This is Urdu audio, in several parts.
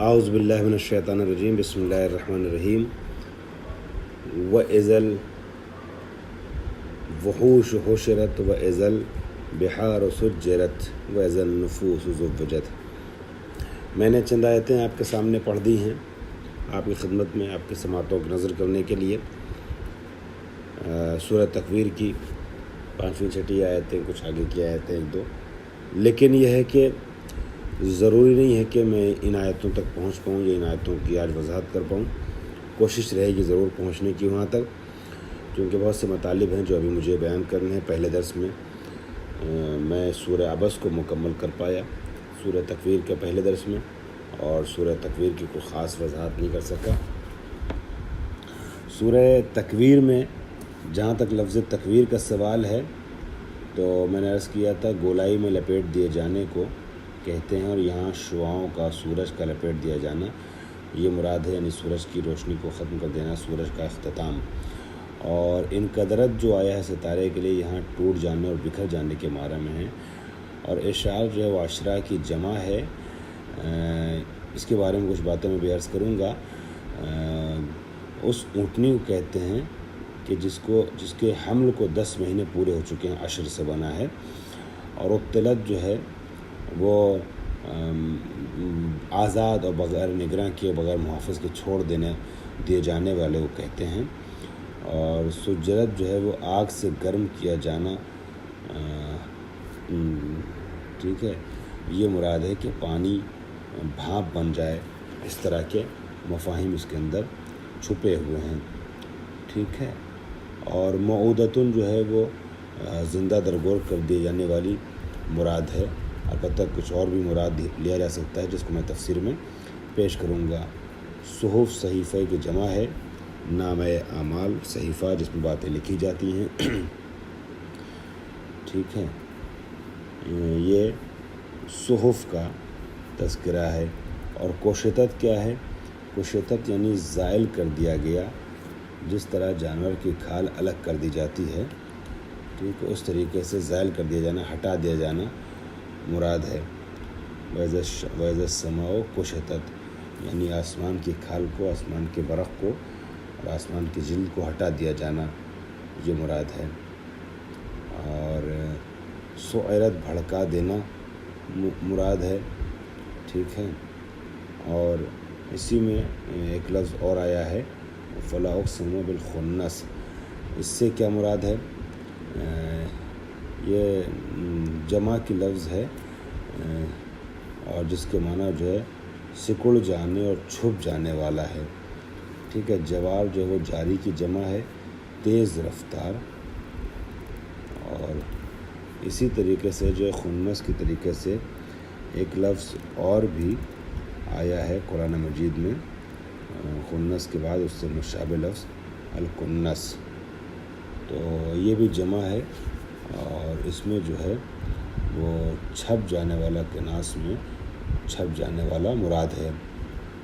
اعوذ باللہ من الشیطان الرجیم بسم اللہ الرحمن الرحیم وَإِذَا الْوُحُوشُ حُشِرَتْ وَإِذَا الْبِحَارُ سُجِّرَتْ وَإِذَا النُّفُوسُ زُوِّجَتْ۔ میں نے چند آیتیں آپ کے سامنے پڑھ دی ہیں آپ کی خدمت میں، آپ کی سماعتوں کی نظر کرنے کے لیے۔ سورہ تکویر کی 5ویں 6ٹھی آیتیں، کچھ آگے کی آیتیں 1-2، لیکن یہ ہے کہ ضروری نہیں ہے کہ میں ان آیتوں تک پہنچ پاؤں یا ان آیتوں کی آج وضاحت کر پاؤں۔ کوشش رہے گی ضرور پہنچنے کی وہاں تک، کیونکہ بہت سے مطالب ہیں جو ابھی مجھے بیان کرنے ہیں۔ پہلے درس میں میں سورہ عبس کو مکمل کر پایا سورہ تکویر کے پہلے درس میں، اور سورہ تکویر کی کوئی خاص وضاحت نہیں کر سکا۔ سورہ تکویر میں جہاں تک لفظ تکویر کا سوال ہے تو میں نے عرض کیا تھا گولائی میں لپیٹ دیے جانے کو کہتے ہیں، اور یہاں شعاؤں کا، سورج کا لپیٹ دیا جانا یہ مراد ہے، یعنی سورج کی روشنی کو ختم کر دینا، سورج کا اختتام۔ اور ان قدرت جو آیا ہے ستارے کے لیے یہاں ٹوٹ جانے اور بکھر جانے کے معنی میں ہے، اور اشعار جو ہے وہ عشرہ کی جمع ہے۔ اس کے بارے میں کچھ باتیں میں بھی عرض کروں گا۔ اس اونٹنی کو کہتے ہیں کہ جس کے حمل کو 10 مہینے پورے ہو چکے ہیں، عشر سے بنا ہے، اور ابتلت جو ہے وہ آزاد اور بغیر نگراں کیے، بغیر محافظ کے چھوڑ دیے جانے والے وہ کہتے ہیں۔ اور سجرت جو ہے وہ آگ سے گرم کیا جانا، ٹھیک ہے، یہ مراد ہے کہ پانی بھاپ بن جائے، اس طرح کے مفاہیم اس کے اندر چھپے ہوئے ہیں، ٹھیک ہے۔ اور موعودتن جو ہے وہ زندہ درگور کر دی جانے والی مراد ہے، البتہ کچھ اور بھی مراد لیا جا سکتا ہے جس کو میں تفسیر میں پیش کروں گا۔ صحف صحیفہ کی جمع ہے، نامہ اعمال صحیفہ جس میں باتیں لکھی جاتی ہیں، ٹھیک ہے۔ یہ صحف کا تذکرہ ہے۔ اور کوشتت کیا ہے؟ کوشتت یعنی زائل کر دیا گیا، جس طرح جانور کی کھال الگ کر دی جاتی ہے، ٹھیک ہے، اس طریقے سے زائل کر دیا جانا، ہٹا دیا جانا مراد ہے۔ وَإِذَا السَّمَاءُ كُشِطَتْ، یعنی آسمان کی کھال کو، آسمان کے برق کو اور آسمان کی جلد کو ہٹا دیا جانا، یہ مراد ہے۔ اور سُعِرَت، بھڑکا دینا مراد ہے، ٹھیک ہے۔ اور اسی میں ایک لفظ اور آیا ہے فَلَا أُقْسِمُ بِالْخُنَّسِ، اس سے کیا مراد ہے؟ یہ جمع کی لفظ ہے، اور جس کے معنی جو ہے سکڑ جانے اور چھپ جانے والا ہے، ٹھیک ہے۔ جوار جو ہے وہ جاری کی جمع ہے، تیز رفتار۔ اور اسی طریقے سے جو ہے خنس کی طریقے سے ایک لفظ اور بھی آیا ہے قرآن مجید میں، خنس کے بعد اس سے مشابہ لفظ الکنس، تو یہ بھی جمع ہے، اور اس میں جو ہے وہ چھپ جانے والا، کناس میں چھپ جانے والا مراد ہے،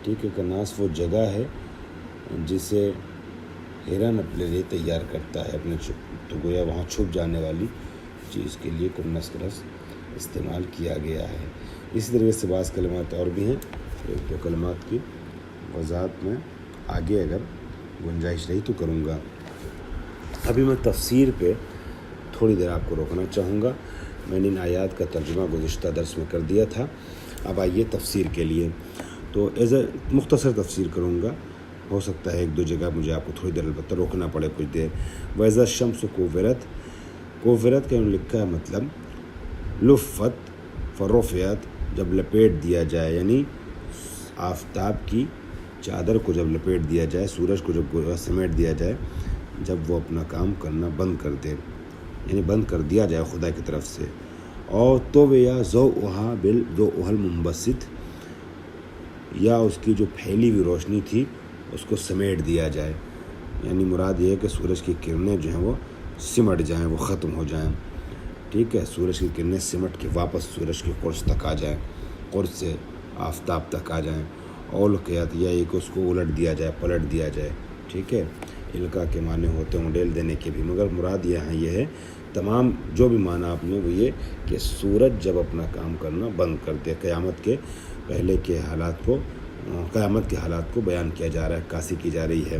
ٹھیک ہے۔ کناس وہ جگہ ہے جسے ہرن اپنے لیے تیار کرتا ہے، تو گویا وہاں چھپ جانے والی چیز کے لیے کنس کا لفظ استعمال کیا گیا ہے۔ اسی طریقے سے بعض کلمات اور بھی ہیں، ایک دو کلمات کی وضاحت میں آگے اگر گنجائش رہی تو کروں گا۔ ابھی میں تفسیر پہ تھوڑی دیر آپ کو روکنا چاہوں گا۔ میں نے ان آیات کا ترجمہ گزشتہ درس میں کر دیا تھا، اب آئیے تفسیر کے لیے۔ تو مختصر تفسیر کروں گا، ہو سکتا ہے 1-2 جگہ مجھے آپ کو تھوڑی دیر البتہ روکنا پڑے کچھ دیر۔ وَإِذَا الشَّمْسُ كُوِّرَتْ، کوورت کا لکھا ہے مطلب لفت فرفعت، جب لپیٹ دیا جائے، یعنی آفتاب کی چادر کو جب لپیٹ دیا جائے، سورج کو جب سمیٹ دیا جائے، جب وہ اپنا کام کرنا بند کر دے، یعنی بند کر دیا جائے خدا کی طرف سے۔ اور تو یا ضوءها بالضوء المنبسط، یا اس کی جو پھیلی ہوئی روشنی تھی اس کو سمیٹ دیا جائے، یعنی مراد یہ ہے کہ سورج کی کرنیں جو ہیں وہ سمٹ جائیں، وہ ختم ہو جائیں، ٹھیک ہے۔ سورج کی کرنیں سمٹ کے واپس سورج کے قرص تک آ جائیں، قرص سے آفتاب تک آ جائیں۔ اولقیت، یا ایک اس کو الٹ دیا جائے، پلٹ دیا جائے، ٹھیک ہے۔ القا کے معنی ہوتے ہیں ڈیل دینے کے بھی، مگر مراد یہاں یہ ہے تمام جو بھی معنی آپ نے وہ یہ کہ سورج جب اپنا کام کرنا بند کر دے، قیامت کے پہلے کے حالات کو قیامت کے حالات کو بیان کیا جا رہا ہے، عکاسی کی جا رہی ہے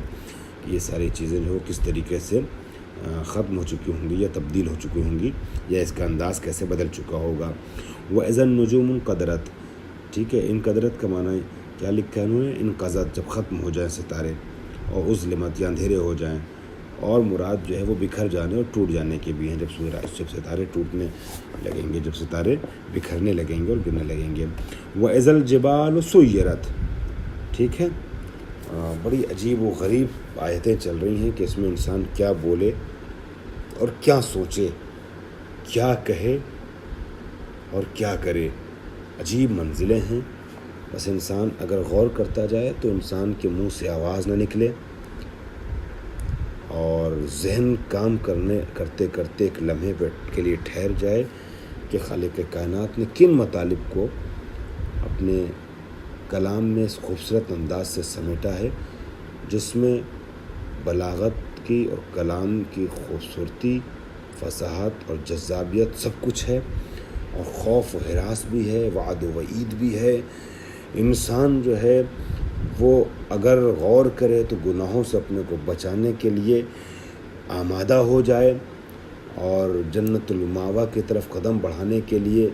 کہ یہ ساری چیزیں جو کس طریقے سے ختم ہو چکی ہوں گی یا تبدیل ہو چکی ہوں گی، یا اس کا انداز کیسے بدل چکا ہوگا۔ وَإِذَا النُّجُومُ انقدرت، ٹھیک ہے، انقدرت کا معنی کیا لکھا ہے انہوں نے؟ انقضت، جب ختم ہو جائیں ستارے، اور اظلمت یا اندھیرے ہو جائیں، اور مراد جو ہے وہ بکھر جانے اور ٹوٹ جانے کے بھی ہیں، جب ستارے ٹوٹنے لگیں گے، جب ستارے بکھرنے لگیں گے اور گرنے لگیں گے۔ وَإِذَا الْجِبَالُ سُيِّرَتْ، ٹھیک ہے، بڑی عجیب و غریب آیتیں چل رہی ہیں کہ اس میں انسان کیا بولے اور کیا سوچے، کیا کہے اور کیا کرے، عجیب منزلیں ہیں۔ بس انسان اگر غور کرتا جائے تو انسان کے منہ سے آواز نہ نکلے، اور ذہن کام کرتے کرتے ایک لمحے کے لیے ٹھہر جائے کہ خالق کائنات نے کن مطالب کو اپنے کلام میں اس خوبصورت انداز سے سمیٹا ہے، جس میں بلاغت کی اور کلام کی خوبصورتی، فصاحت اور جذابیت سب کچھ ہے، اور خوف و ہراس بھی ہے، وعد و وعید بھی ہے۔ انسان جو ہے وہ اگر غور کرے تو گناہوں سے اپنے کو بچانے کے لیے آمادہ ہو جائے، اور جنت المأویٰ کی طرف قدم بڑھانے کے لیے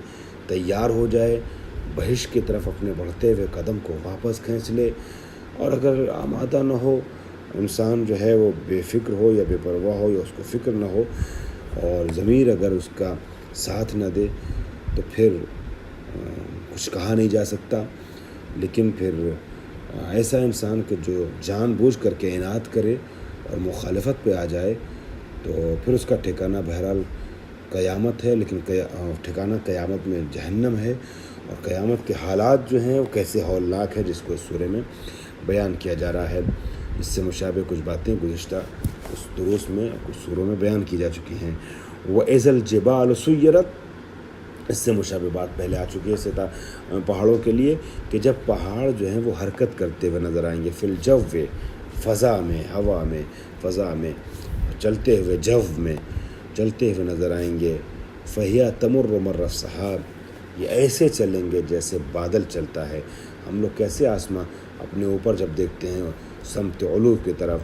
تیار ہو جائے، بہشت کی طرف اپنے بڑھتے ہوئے قدم کو واپس کھینچ لے۔ اور اگر آمادہ نہ ہو انسان، جو ہے وہ بے فکر ہو یا بے پرواہ ہو، یا اس کو فکر نہ ہو، اور ضمیر اگر اس کا ساتھ نہ دے، تو پھر کچھ کہا نہیں جا سکتا۔ لیکن پھر ایسا انسان کہ جو جان بوجھ کر کے عناد کرے اور مخالفت پہ آ جائے، تو پھر اس کا ٹھکانہ بہرحال قیامت ہے، لیکن ٹھکانہ قیامت میں جہنم ہے، اور قیامت کے حالات جو ہیں وہ کیسے ہولناک ہے، جس کو اس سورے میں بیان کیا جا رہا ہے۔ اس سے مشابہ کچھ باتیں گزشتہ اس دروس میں کچھ سوروں میں بیان کی جا چکی ہیں۔ وَإِذَا الْجِبَالُ سُيِّرَتْ، اس سے مشابہ بات پہلے آ چکی ہے پہاڑوں کے لیے، کہ جب پہاڑ جو ہیں وہ حرکت کرتے ہوئے نظر آئیں گے، فی الجو، فضا میں، ہوا میں، فضا میں چلتے ہوئے، جو میں چلتے ہوئے نظر آئیں گے، فَهِيَ تَمُرُّ مَرَّ السَّحَابِ، یہ ایسے چلیں گے جیسے بادل چلتا ہے۔ ہم لوگ کیسے آسمان اپنے اوپر جب دیکھتے ہیں سمت علو کی طرف،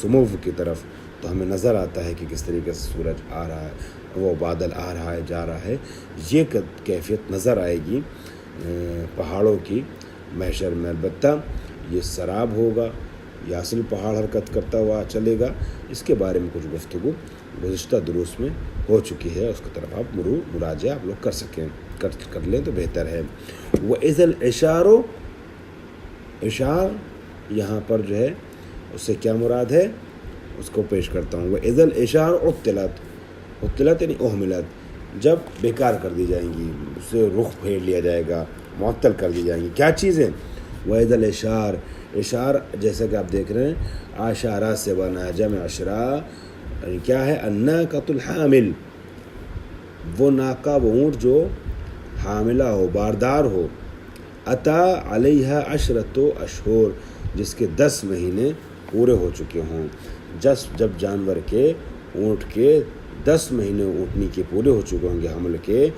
سمو کی طرف، تو ہمیں نظر آتا ہے کہ کس طریقے سے سورج آ رہا ہے، وہ بادل آ رہا ہے، جا رہا ہے۔ یہ کیفیت نظر آئے گی پہاڑوں کی محشر میں۔ البتہ یہ سراب ہوگا یا اصل پہاڑ حرکت کرتا ہوا چلے گا، اس کے بارے میں کچھ گفتگو گزشتہ دروس میں ہو چکی ہے، اس کی طرف آپ مراجعہ آپ لوگ کر لیں تو بہتر ہے۔ وَإِذَا الْعِشَارُ، اشار یہاں پر جو ہے اس سے کیا مراد ہے، اس کو پیش کرتا ہوں۔ وَإِذَا الْعِشَارُ عُطِّلَتْ، عُطِّلَتْ یعنی اُہْمِلَتْ، جب بیکار کر دی جائیں گی، اس سے رخ پھیر لیا جائے گا، معطل کر دی جائیں گی کیا چیزیں؟ وَإِذَا الْعِشَارُ، اشار جیسا کہ آپ دیکھ رہے ہیں، عشارہ سے بنا، جمع عشرہ، یعنی کیا ہے؟ الناقۃ الحامل، وہ ناقہ، وہ اونٹ جو حاملہ ہو، باردار ہو، عطا علیہ عشرۃ اشہر، جس کے 10 مہینے پورے ہو چکے ہوں۔ جب جانور کے، اونٹ کے 10 مہینے اونٹنی کے پورے ہو چکے ہوں گے حمل کے،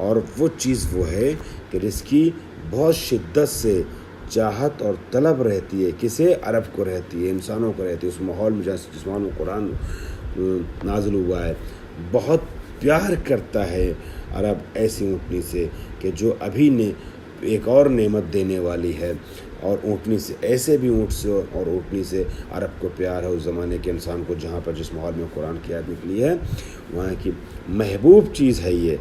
اور وہ چیز وہ ہے کہ جس کی بہت شدت سے چاہت اور طلب رہتی ہے، کسے؟ عرب کو رہتی ہے، انسانوں کو رہتی ہے، اس ماحول میں جسمان و قرآن نازل ہوا ہے، بہت پیار کرتا ہے عرب ایسی اونٹنی سے کہ جو ابھی نے ایک اور نعمت دینے والی ہے۔ اور اونٹنی سے، ایسے بھی اونٹ سے اور اونٹنی سے عرب کو پیار ہے اس زمانے کے انسان کو، جہاں پر جس ماحول میں قرآن کی آیت نکلی ہے، وہاں کی محبوب چیز ہے یہ،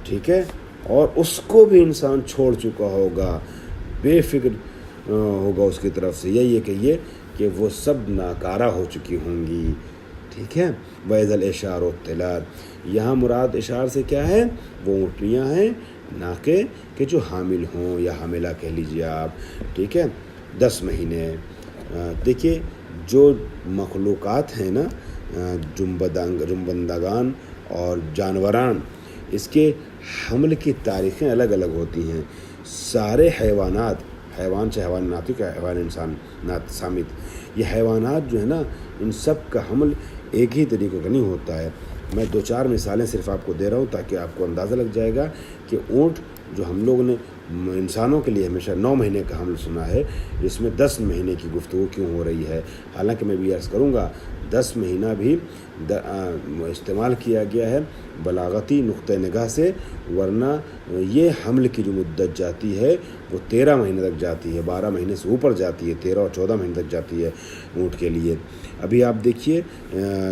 ٹھیک ہے، اور اس کو بھی انسان چھوڑ چکا ہوگا، بے فکر ہوگا اس کی طرف سے، یہی ہے کہ وہ سب ناکارہ ہو چکی ہوں گی، ٹھیک ہے۔ وَإِذَا الْعِشَارُ عُطِّلَتْ، یہاں مراد اشار سے کیا ہے؟ وہ اونٹنیاں ہیں، ناقے کہ جو حامل ہوں یا حاملہ کہہ لیجیے آپ، ٹھیک ہے، 10 مہینے۔ دیکھیے جو مخلوقات ہیں نا، جنبندگان اور جانوران، اس کے حمل کی تاریخیں الگ الگ ہوتی ہیں۔ سارے حیوانات، حیوان چاہے حیوان ناطق ہے، حیوان انسان سامت، یہ حیوانات جو ہے نا، ان سب کا حمل ایک ہی طریقے کا نہیں ہوتا ہے۔ میں 2-4 مثالیں صرف آپ کو دے رہا ہوں تاکہ آپ کو اندازہ لگ جائے گا کہ اونٹ جو ہم لوگ نے انسانوں کے لیے ہمیشہ 9 مہینے کا حمل سنا ہے، جس میں 10 مہینے کی گفتگو کیوں ہو رہی ہے؟ حالانکہ میں بھی عرض کروں گا 10 مہینہ بھی استعمال کیا گیا ہے بلاغتی نقطہ نگاہ سے، ورنہ یہ حمل کی جو مدت جاتی ہے وہ 13 مہینے تک جاتی ہے، 12 مہینے سے اوپر جاتی ہے، 13 اور 14 مہینے تک جاتی ہے اونٹ کے لیے۔ ابھی آپ دیکھیے،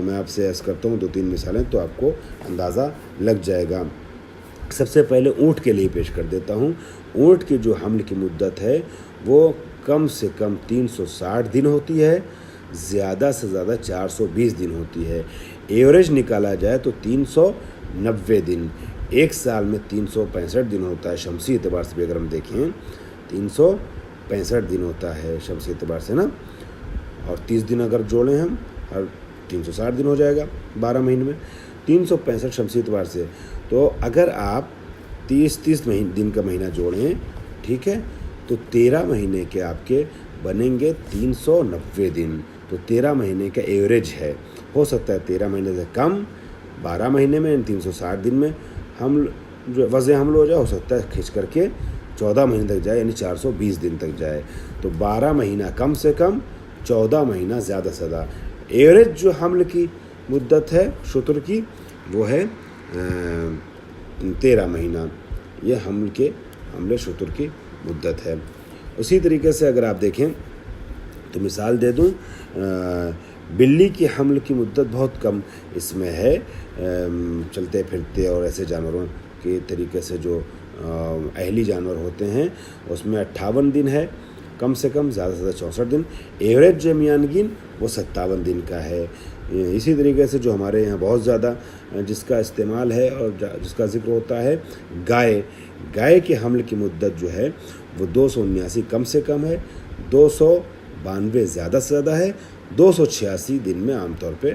میں آپ سے عرض کرتا ہوں 2-3 مثالیں تو آپ کو اندازہ لگ جائے گا۔ سب سے پہلے اونٹ کے لیے پیش کر دیتا ہوں۔ اونٹ کی جو حمل کی مدت ہے وہ کم سے کم 360 دن ہوتی ہے، زیادہ سے زیادہ 420 دن ہوتی ہے۔ ایوریج نکالا جائے تو 390 دن، ایک سال میں 365 دن ہوتا ہے شمسی اعتبار سے بھی اگر ہم دیکھیں 365 دن ہوتا ہے شمسی اعتبار سے نا، اور 30 دن اگر جوڑیں ہم ہر 360 دن ہو جائے گا 12 مہینے میں، 365 شمسی اعتبار سے۔ تو اگر آپ 30 دن کا مہینہ جوڑیں، ٹھیک ہے، تو 13 مہینے کے آپ کے بنیں گے 390 دن، تو 13 مہینے کا ایوریج ہے۔ ہو سکتا ہے 13 مہینے سے کم 12 مہینے میں 360 دن میں حمل جو وضع حمل ہو جائے، ہو سکتا ہے کھینچ کر کے 14 مہینے تک جائے، یعنی 420 دن تک جائے۔ تو 12 مہینہ کم سے کم، 14 مہینہ زیادہ سے زیادہ۔ ایوریج جو حمل کی مدت ہے شتر کی وہ ہے 13 مہینہ، یہ حمل شتر کی مدت ہے۔ اسی طریقے سے اگر آپ دیکھیں تو مثال دے دوں، بلی کی حمل کی مدت بہت کم اس میں ہے، چلتے پھرتے اور ایسے جانوروں کے طریقے سے جو اہلی جانور ہوتے ہیں اس میں 58 دن ہے کم سے کم، زیادہ سے زیادہ 64 دن۔ ایوریج جو میانگین وہ 57 دن کا ہے۔ اسی طریقے سے جو ہمارے یہاں بہت زیادہ جس کا استعمال ہے اور جس کا ذکر ہوتا ہے، گائے کے حمل کی مدت جو ہے وہ 279 کم سے کم ہے، 292 زیادہ سے زیادہ ہے، 286 دن میں عام طور پہ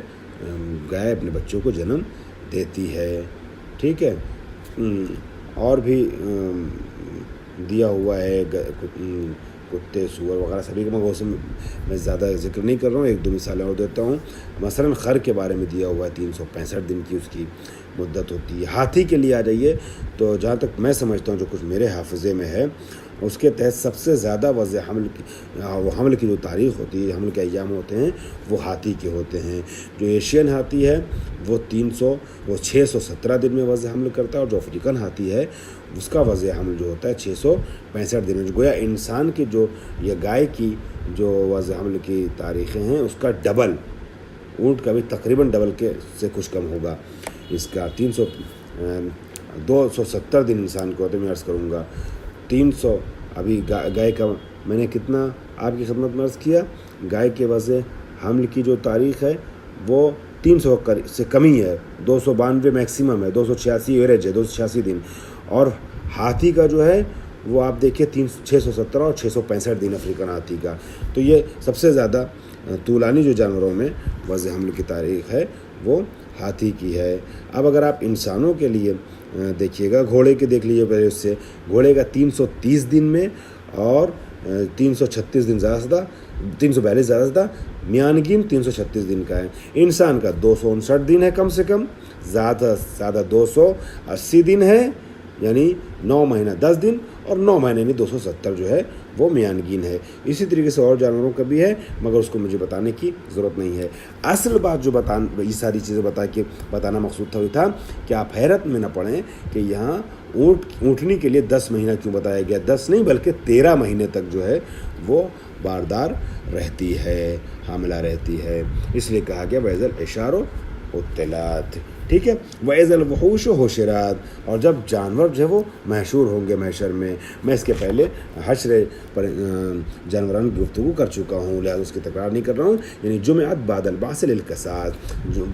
گائے اپنے بچوں کو جنم دیتی ہے، ٹھیک ہے۔ اور بھی دیا ہوا ہے کتے، سور وغیرہ سبھی کے، مگر میں زیادہ ذکر نہیں کر رہا ہوں، 1-2 مثالیں اور دیتا ہوں۔ مثلاً خر کے بارے میں دیا ہوا ہے 365 دن کی اس کی مدت ہوتی ہے۔ ہاتھی کے لیے آ جائیے تو جہاں تک میں سمجھتا ہوں جو کچھ میرے حافظے میں ہے اس کے تحت سب سے زیادہ وضع حمل کی جو تاریخ ہوتی ہے، حمل کے ایام ہوتے ہیں وہ ہاتھی کے ہوتے ہیں۔ جو ایشین ہاتھی ہے وہ 617 دن میں وضع حمل کرتا ہے، اور جو افریقن ہاتھی ہے اس کا وضع حمل جو ہوتا ہے 665 دن میں۔ گویا انسان کی جو یا گائے کی جو وضع حمل کی تاریخیں ہیں اس کا ڈبل، اونٹ کا بھی تقریباً ڈبل کے سے کچھ کم ہوگا اس کا۔ 270 دن انسان کو ہوتے ہیں، میں عرض کروں گا 300۔ ابھی گائے کا میں نے کتنا آپ کی خدمت میں عرض کیا، گائے کے وضع حمل کی جو تاریخ ہے وہ 300 سے کم ہی ہے، 292 میکسیمم ہے، 286 ایوریج ہے، 286 دن۔ اور ہاتھی کا جو ہے وہ آپ دیکھیں 617 اور 665 دن افریقن ہاتھی کا۔ تو یہ سب سے زیادہ طولانی جو جانوروں میں وضع حمل کی تاریخ ہے وہ ہاتھی کی ہے۔ اب اگر آپ انسانوں کے لیے دیکھیے گا، گھوڑے کے دیکھ لیجیے پہلے، اس سے گھوڑے کا 330 دن میں اور 336 دن زیادہ سے زیادہ، 342 زیادہ سے زیادہ، میانگین 336 دن کا ہے۔ انسان کا 259 دن ہے کم سے کم، زیادہ سے زیادہ 280 دن ہے، یعنی 9 مہینہ 10 دن، اور 9 مہینے یعنی 270 جو ہے وہ میانگین ہے۔ اسی طریقے سے اور جانوروں کا بھی ہے، مگر اس کو مجھے بتانے کی ضرورت نہیں ہے۔ اصل بات جو یہ ساری چیزیں بتانا مقصود تھا وہ تھا کہ آپ حیرت میں نہ پڑیں کہ یہاں اونٹنی کے لیے 10 مہینہ کیوں بتایا گیا، 10 نہیں بلکہ 13 مہینے تک جو ہے وہ باردار رہتی ہے، حاملہ رہتی ہے، اس لیے کہا گیا وَإِذَا الْعِشَارُ عُطِّلَتْ، ٹھیک ہے، وَإِذَا الْوُحُوشُ حُشِرَتْ۔ اور جب جانور جو ہے وہ محشور ہوں گے محشر میں۔ میں اس کے پہلے حشر پر جانوران کی گفتگو کر چکا ہوں، لہذا اس کی تکرار نہیں کر رہا ہوں۔ یعنی جمعت بعد البعث للقصاص،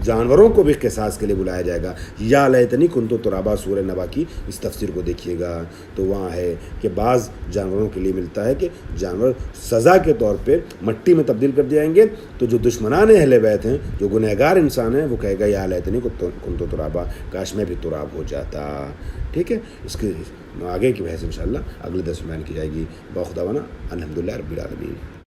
جانوروں کو بھی قصاص کے لیے بلایا جائے گا۔ یا لیتنی کنت ترابا، سورہ نبا کی اس تفسیر کو دیکھیے گا تو وہاں ہے کہ بعض جانوروں کے لیے ملتا ہے کہ جانور سزا کے طور پہ مٹی میں تبدیل کر دیا جائیں گے، تو جو دشمنان اہل بیت ہیں، جو گنہگار انسان ہیں، وہ کہے گا یا لیتنی کنت ترابا، کاش میں بھی تراب ہو جاتا، ٹھیک ہے۔ اس کے آگے کی بحث انشاءاللہ اگلے 10 بیان کی جائے گی۔ باخدا وانا الحمدللہ رب العالمین۔